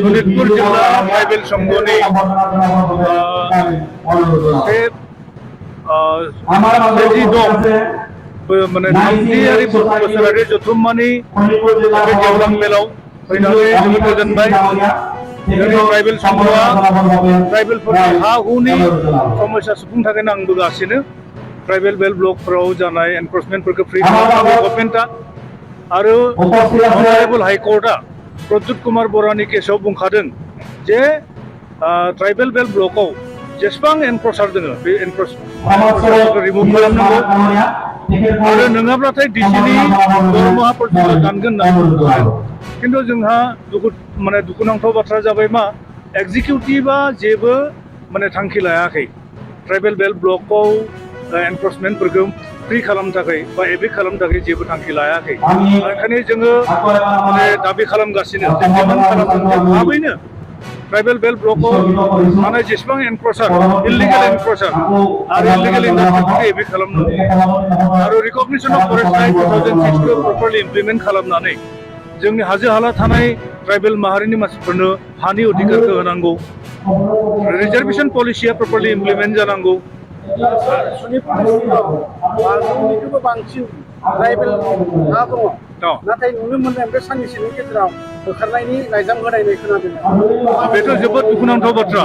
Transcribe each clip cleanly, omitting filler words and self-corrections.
सनितपुर जिल्ला ट्राइबेल संघनि माने थामथियारि बोसोरारि जथुम्मानि बे गेवलां मेलाव फैनानै जोबोद गोजोनबाय। जोंनि ट्राइबेल संघआ ट्राइबेलफोरनि हा हुनि समस्या सुफुंनो थाखाय नांबोगासिनो। ट्राइबेल बेल्ट ब्लकफोराव जानाय एनफोर्समेन्टफोरखौ फ्रि खालामनांगौ गभर्नमेन्टआ आरो अनारेबल हाइकर्टआ प्रद्युत कुमार बरानि केसाव बुंखादों जे ट्राइबेल बेल्ट ब्लकआव जेसेबां एनफोर्सार दङ बे एनफोर्सारफोरखौ रिमुभ खालामनांगौ आरो नङाब्लाथाय डिसिनि दरमाहाफोरखौ दानगोन होनना खिन्थु जोंहा दुखुनांथाव बाथ्रा जाबाय मा एक्जिकिउटिभआ जेबो थांखि लायाखै ट्राइबेल बेल्ट ब्लकआव एनफोर्समेन्टफोरखौ फ्रि खालामनो थाखाय बा एभिक खालामनो थाखाय जेबो थांखि लायाखै। ओंखायनो जोङो दाबि खालामगासिनो डिमान्ड खालामदों थाबैनो ट्राइबेल बेल्ट ब्लकआव थानाय जेसेबां एनफोर्सार इलिगेल एनफोर्सार आरो इलिगेल इन्डास्ट्रिफोरखौ एभिक खालामनांगौ आरो रिकगनिशन अफ फरेस्ट एक्ट 2006 खौ प्रपारलि इमप्लिमेन्ट खालामनानै जोंनि हाजो हाला थानाय ट्राइबेल माहारिनि मानसिफोरनो हानि अधिकारखौ होनांगौ। रिजार्वेशन पलिसिया प्रपारलि इमप्लिमेन्ट जानांगौ। बांसिनिख्रुइबो बांसिन ट्राइबेल हा दङ नाथाय नुनो मोननाय बे साननैसोनि गेजेराव होखारनायनि लाइजाम होनाय खोनादों। बेथ' जोबोद दुखुनांथाव बाथ्रा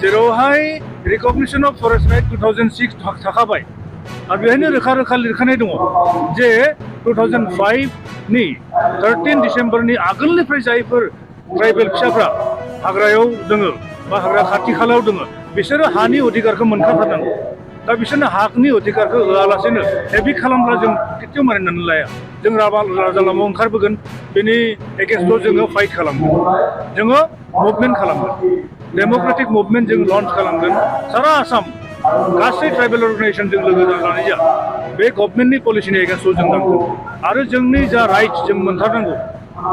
जेरावहाय रिकगनिशन अफ फरेस्ट एक्ट 2006 थाखाबाय आरो बेहायनो रोखा रोखा लिरखानाय दङ जे 2005 नि 13 डिसेम्बरनि आगोलनिफ्राय जायफोर ट्राइबेल फिसाफ्रा हाग्रायाव दङ बा हाग्रा खाथि खालायाव दङ बिसोरो हानि अधिकारखौ मोनखाथारनांगौ। दा बिसोरनो हानि अधिकारखौ होआलासेनो एभिक खालामब्ला जों केতিয়াव मानिनानै लाया। जों राजा लामायाव ओंखारबोगोन बेनि एगेन्स्टआव जोङो फाइट खालामगोन जोङो मुभमेन्ट खालामगोन डेम'क्रेटिक मुभमेन्ट जों लन्च खालामगोन। सारा आसाम गासै ट्राइबेल अर्गानाइजेसनजों लोगो जानानै जा बे गभर्नमेन्टनि पलिसिनि एगेन्स्टआव जों नांगोन आरो जोंनि जा राइट्स जों मोनथारनांगौ।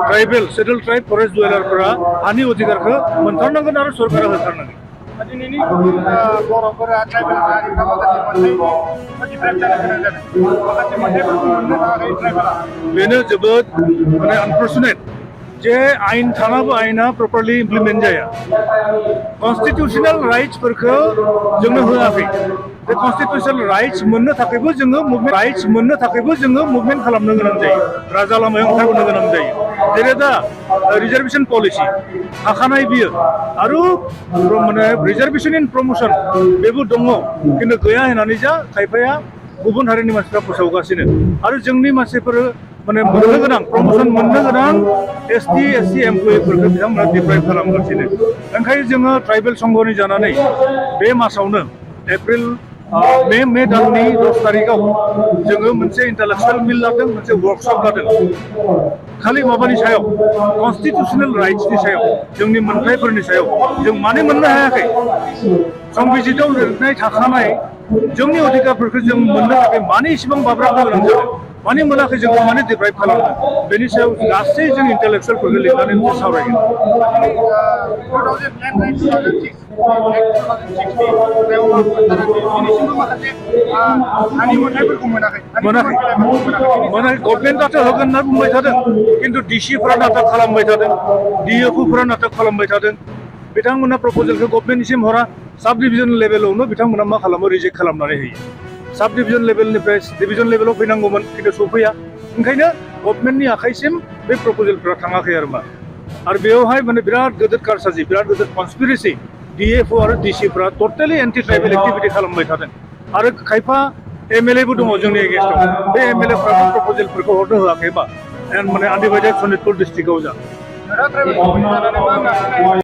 ट्राइबेल सेटल ट्राइब फरेस्ट डुवेलारफोरा हानि अधिकारखौ मोनथारनांगोन आरो सरकारा होथारनांगोन। दिनैनि बर'फोरा ट्राइबेल हारिफ्रा माखासे मोनथायनि डिप्राइभ जानो गोनां जादों माखासे मोनथायफोरखौ मोननो थाखाय ट्राइबेला बेनो जोबोद आनफर्चुनेट जे आइन थानाबो आइना प्रपारलि इमप्लिमेन्ट जाया। कन्स्टिटिउसनेल राइट्सफोरखौ जोंनो होआखै। बे कन्स्टिटिउसनेल राइट्स मोननो थाखायबो जोङो मुभमेन्ट खालामनो गोनां जायो राजा लामायाव ओंखारबोनो गोनां जायो। जेरै दा रिजार्वेशन पलिसि थाखानाय बियो आरो रिजार्वेशन इन प्रमोशन बेबो दङ खिन्थु गैया होननानै जा खायफाया गुबुन हारिनि मानसिफ्रा फोसावगासिनो आरो जोंनि मानसिफोर मोननो गोनां प्रमोशन मोननो गोनां ST SC एमप्लयिफोरखौ बिथांमोना डिप्राइभ खालामगासिनो। ओंखायनो जोङो ट्राइबेल संघनि जानानै बे मासावनो मे दाननि 10 तारिखआव जोङो मोनसे इन्टालेक्चुवेल मिल लादों मोनसे वर्कशप लादों खालि माबानि सायाव कन्स्टिटिउसनेल राइट्सनि सायाव जोंनि मोनथायफोरनि सायाव जों मानो मोननो हायाखै संबिजिताव लिरनाय थाखानाय जोंनि अधिकारफोरखौ जों मोननो थाखाय मानो इसेबां बाब्राबनो गोनां जादों मानो मोनाखै जोंखौ मानो डिप्राइभ खालामदों बेनि सायाव गासै जों इन्टेलेक्चुवेलफोरखौ लिरनानै मोनसे सावरायगोन। गभर्नमेन्टआथ' होगोन होनना बुंबाय थादों खिन्थु डिसिफोरा नाटक खालामबाय थादों DFOफोरा नाटक खालामबाय थादों। बिथांमोना प्रप'जेलखौ गभर्नमेन्टनिसिम हरा साब डिभिजन लेभेलावनो बिथांमोना मा खालामो रिजेक्ट खालामनानै होयो। साब डिभिजन लेभेलनिफ्राय डिभिजन लेभेलाव फैनांगौमोन खिन्थु सफैया। ओंखायनो गभर्नमेन्टनि आखाइसिम बे प्रप'जेलफोरा थाङाखै आरो बेयावहाय बिराद गिदिर कारसाजि बिराद गिदिर कनस्पिरेसि DFO आरो DCफोरा टटेलि एन्टि ट्राइबेल एक्टिभिटि खालामबाय थादों आरो खायफा MLAबो दङ जोंनि एगेन्स्टआव बे MLAफ्राबो प्रप'जेलफोरखौ हरनो होआखैबा आनडिभाइडेड सनितपुर डिस्ट्रिक्टआव जा